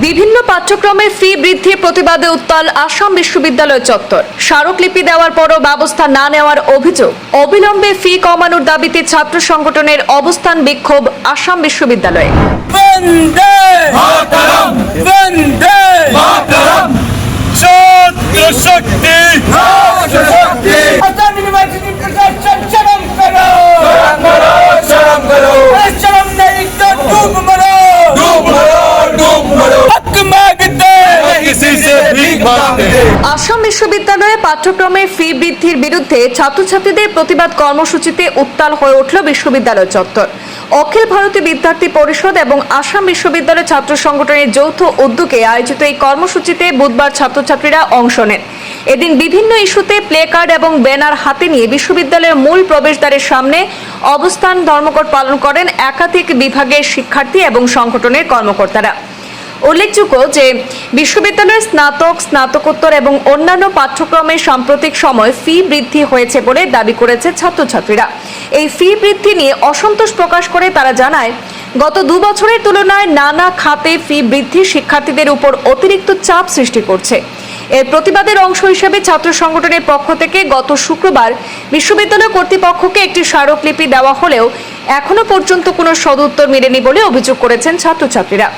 বিভিন্ন পাঠ্যক্রমের ফি বৃদ্ধির প্রতিবাদে উত্তাল আসাম বিশ্ববিদ্যালয় চত্বর। স্মারকলিপি দেওয়ার পরও ব্যবস্থা না নেওয়ার অভিযোগ। অবিলম্বে ফি কমানোর দাবিতে ছাত্র সংগঠনের অবস্থান বিক্ষোভ আসাম বিশ্ববিদ্যালয়ে। বন্দে মাতরম, বন্দে মাতরম, ছাত্র শক্তি, ছাত্র শক্তি। আসাম ইউনিভার্সিটি প্রশাসন শরম করো, শরম করো, শরম করো। শরম নেই তো ডুব মরো, ডুব মরো, ডুব মরো। হক মাগতে কিসি সে ভীখ মাগতে। আসাম বিশ্ববিদ্যালয়ে পাঠ্যক্রমের ফি বৃদ্ধির বিরুদ্ধে ছাত্রছাত্রীদের প্রতিবাদ কর্মসূচিতে উত্তাল হয়ে উঠল বিশ্ববিদ্যালয় চত্বর। অখিল ভারতীয় বিদ্যার্থী পরিষদ এবং আসাম বিশ্ববিদ্যালয় ছাত্র সংগঠনের যৌথ উদ্যোগে আয়োজিত এই কর্মসূচিতে বুধবার ছাত্রছাত্রীরা অংশ নেন। এদিন বিভিন্ন ইস্যুতে প্লে কার্ড এবং ব্যানার হাতে নিয়ে বিশ্ববিদ্যালয়ের মূল প্রবেশদ্বারের সামনে অবস্থান ধর্মঘট পালন করেন একাধিক বিভাগের শিক্ষার্থী এবং সংগঠনের কর্মকর্তারা। উল্লেখযোগ্য যে বিশ্ববিদ্যালয়ের স্নাতক, স্নাতকোত্তর এবং অন্যান্য পাঠ্যক্রমের সাম্প্রতিক সময় ফি বৃদ্ধি হয়েছে বলে দাবি করেছে ছাত্রছাত্রীরা। এই ফি বৃদ্ধি নিয়ে অসন্তোষ প্রকাশ করে তারা জানায়, গত 2 বছরের তুলনায় নানা খাতে ফি বৃদ্ধি শিক্ষার্থীদের উপর অতিরিক্ত চাপ সৃষ্টি করছে। এর প্রতিবাদের অংশ হিসেবে ছাত্র সংগঠনের পক্ষ থেকে গত শুক্রবার বিশ্ববিদ্যালয় কর্তৃপক্ষকে একটি স্মারকলিপি দেওয়া হলেও এখনো পর্যন্ত কোনো সদুত্তর মেলেনি বলে অভিযোগ করেছেন ছাত্রছাত্রীরা।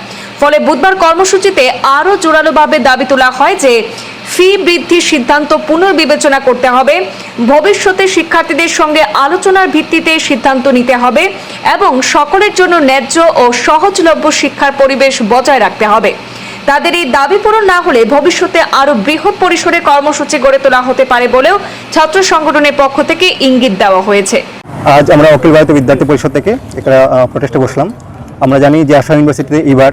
ফলে বুধবার কর্মসূচিতে আরও জোরালোভাবে দাবি তোলা হয় যে ফি বৃদ্ধির সিদ্ধান্ত পুনর্বিবেচনা করতে হবে, ভবিষ্যতে শিক্ষার্থীদের সঙ্গে আলোচনার ভিত্তিতে সিদ্ধান্ত নিতে হবে এবং সকলের জন্য ন্যায্য ও সহজলভ্য শিক্ষার পরিবেশ বজায় রাখতে হবে। তাদের এই দাবি পূরণ না হলে ভবিষ্যতে আরো বৃহৎ পরিসরে কর্মসূচি গড়ে তোলা হতে পারে বলেও ছাত্র সংগঠনের পক্ষ থেকে ইঙ্গিত দেওয়া হয়েছে। আজ আমরা অখিল ভারতীয় বিদ্যার্থী পরিষদ থেকে একটা প্রটেস্টে বসলাম। আমরা জানি যে আসাম ইউনিভার্সিটিতে এবার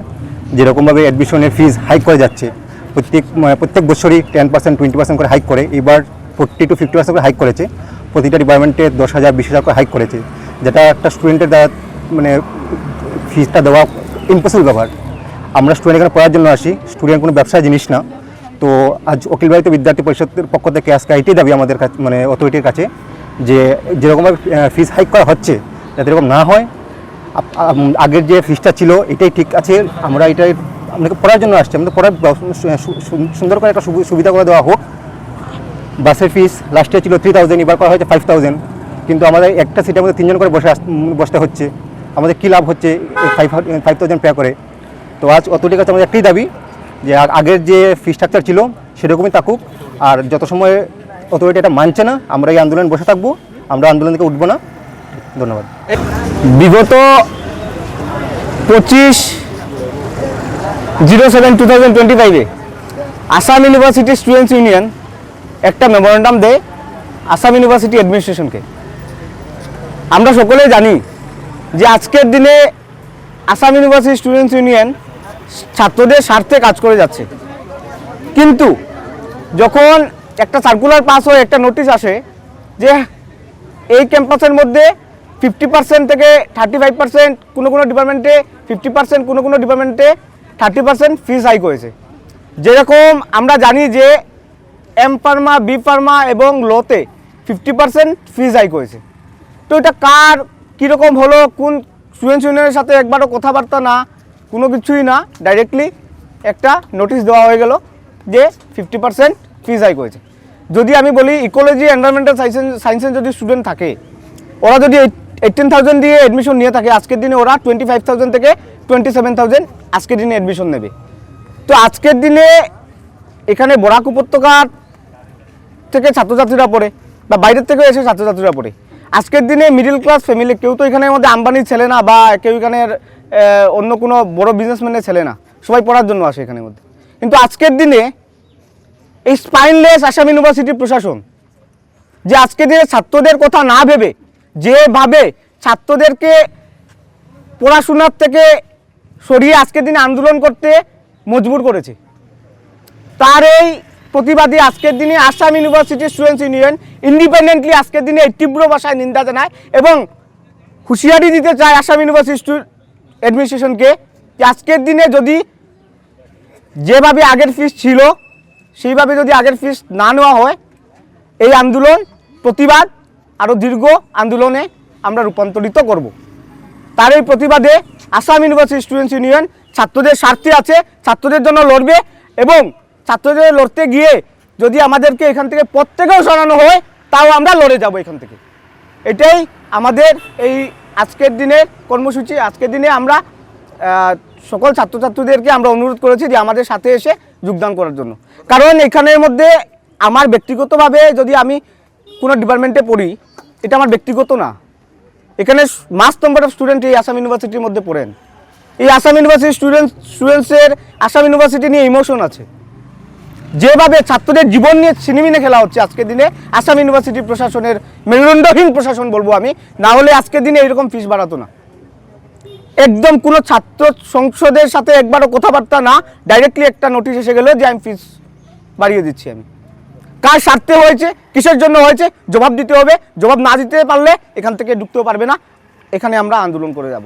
যেরকমভাবে অ্যাডমিশনের ফিজ হাইক করে যাচ্ছে, প্রত্যেক বছরই 10%, 20% করে হাইক করে, এবার 40 to 50% করে হাইক করেছে। প্রতিটা ডিপার্টমেন্টে 10,000, 20,000 করে হাইক করেছে, যেটা একটা স্টুডেন্টের দ্বারা ফিজটা দেওয়া ইম্পসিবল ব্যাপার। আমরা স্টুডেন্ট এখানে পড়ার জন্য আসি, স্টুডেন্ট কোনো ব্যবসায় জিনিস না। তো আজ অখিল ভারতীয় বিদ্যার্থী পরিষদের পক্ষ থেকে আজকে এটাই দাবি আমাদের কাছে, অথরিটির কাছে, যে যেরকমভাবে ফিজ হাইক করা হচ্ছে যাতে এরকম না হয়। আগের যে ফিজটা ছিল এটাই ঠিক আছে, আমরা এটাই আপনাকে পড়ার জন্য আসছি, আমাদের পড়ার সুন্দর করে একটা সুবিধা করে দেওয়া হোক। বাসের ফিস লাস্ট ইয়ার ছিল 3,000, এবার করা হয়েছে 5,000, কিন্তু আমাদের একটা সিটের মধ্যে 3 জন করে বসতে হচ্ছে। আমাদের কী লাভ হচ্ছে 5,000 পে করে? তো আজ অথরিটির কাছে আমাদের একটাই দাবি যে আগের যে ফি স্ট্রাকচার ছিল সেরকমই থাকুক, আর যত সময় অথরিটি এটা মানছে না আমরা এই আন্দোলন বসে থাকবো, আমরা আন্দোলন থেকে উঠবো না। ধন্যবাদ। বিগত 25/07/2025 আসাম ইউনিভার্সিটি স্টুডেন্টস ইউনিয়ন একটা মেমোরেন্ডাম দেয় আসাম ইউনিভার্সিটি অ্যাডমিনিস্ট্রেশনকে। আমরা সকলেই জানি যে আজকের দিনে আসাম ইউনিভার্সিটি স্টুডেন্টস ইউনিয়ন ছাত্রদের স্বার্থে কাজ করে যাচ্ছে, কিন্তু যখন একটা সার্কুলার পাস হয়ে একটা নোটিশ আসে যে এই ক্যাম্পাসের মধ্যে 50% থেকে 35%, কোনো ডিপার্টমেন্টে 50%, কোনো ডিপার্টমেন্টে 30% ফিস হাইক হয়েছে। যেরকম আমরা জানি যে এম ফার্মা, বি ফার্মা এবং লতে 50% ফিস হাইক হয়েছে। তো এটা কার কীরকম হলো, কোন স্টুডেন্টস ইউনিয়নের সাথে একবারও কথাবার্তা না, কোনো কিছুই না, ডাইরেক্টলি একটা নোটিশ দেওয়া হয়ে গেল যে 50% ফিস হাইক হয়েছে। যদি আমি বলি ইকোলজি, এনভায়রনমেন্টাল সায়েন্সের যদি স্টুডেন্ট থাকে, ওরা যদি 18,000 দিয়ে অ্যাডমিশন নিয়ে থাকে, আজকের দিনে ওরা 25,000 থেকে 27,000 আজকের দিনে অ্যাডমিশন নেবে। তো আজকের দিনে এখানে বরাক উপত্যকার থেকে ছাত্রছাত্রীরা পড়ে বা বাইরের থেকেও এসে ছাত্রছাত্রীরা পড়ে। আজকের দিনে মিডল ক্লাস ফ্যামিলি, কেউ তো এখানের মধ্যে আম্বানির ছেলে না বা কেউ এখানের অন্য কোনো বড় বিজনেসম্যানের ছেলে না, সবাই পড়ার জন্য আসে এখানের মধ্যে। কিন্তু আজকের দিনে এই স্পাইনলেস আসাম ইউনিভার্সিটির প্রশাসন যে আজকের দিনে ছাত্রদের কথা না ভেবে যেভাবে ছাত্রদেরকে পড়াশোনার থেকে সরিয়ে আজকের দিনে আন্দোলন করতে মজবুর করেছে, তার এই প্রতিবাদী আজকের দিনে Assam university students union independently আজকের দিনে এই তীব্র ভাষায় নিন্দা জানায় এবং হুঁশিয়ারি দিতে চায় আসাম ইউনিভার্সিটি অ্যাডমিনিস্ট্রেশনকে যে আজকের দিনে যদি যেভাবে আগের ফিস ছিল সেইভাবে যদি আগের ফিস না নেওয়া হয়, এই আন্দোলন প্রতিবাদ আরও দীর্ঘ আন্দোলনে আমরা রূপান্তরিত করব। তার এই প্রতিবাদে আসাম ইউনিভার্সিটি স্টুডেন্টস ইউনিয়ন ছাত্রদের স্বার্থে আছে, ছাত্রদের জন্য লড়বে এবং ছাত্রদের লড়তে গিয়ে যদি আমাদেরকে এখান থেকে প্রত্যেকেও সরানো হয় তাও আমরা লড়ে যাব এখান থেকে। এটাই আমাদের এই আজকের দিনের কর্মসূচি। আজকের দিনে আমরা সকল ছাত্রছাত্রীদেরকে আমরা অনুরোধ করেছি যে আমাদের সাথে এসে যোগদান করার জন্য। কারণ এখানের মধ্যে আমার ব্যক্তিগতভাবে যদি আমি কোনো ডিপার্টমেন্টে পড়ি, এটা আমার ব্যক্তিগত না, এখানে মাস নাম্বার অফ স্টুডেন্ট এই আসাম ইউনিভার্সিটির মধ্যে পড়েন। এই আসাম ইউনিভার্সিটির স্টুডেন্টসের আসাম ইউনিভার্সিটি নিয়ে ইমোশন আছে। যেভাবে ছাত্রদের জীবন নিয়ে ছিনিমিনে খেলা হচ্ছে আজকের দিনে, আসাম ইউনিভার্সিটি প্রশাসনের মেরুদণ্ডহীন প্রশাসন বলবো আমি, না হলে আজকের দিনে এরকম ফিস বাড়াতো না। একদম কোনো ছাত্র সংসদের সাথে একবারও কথাবার্তা না, ডাইরেক্টলি একটা নোটিশ এসে গেল যে আমি ফিস বাড়িয়ে দিচ্ছি। আমি কার স্বার্থে হয়েছে, কিসের জন্য হয়েছে জবাব দিতে হবে। জবাব না দিতে পারলে এখান থেকে ঢুকতেও পারবে না। এখানে আমরা আন্দোলন করে যাব।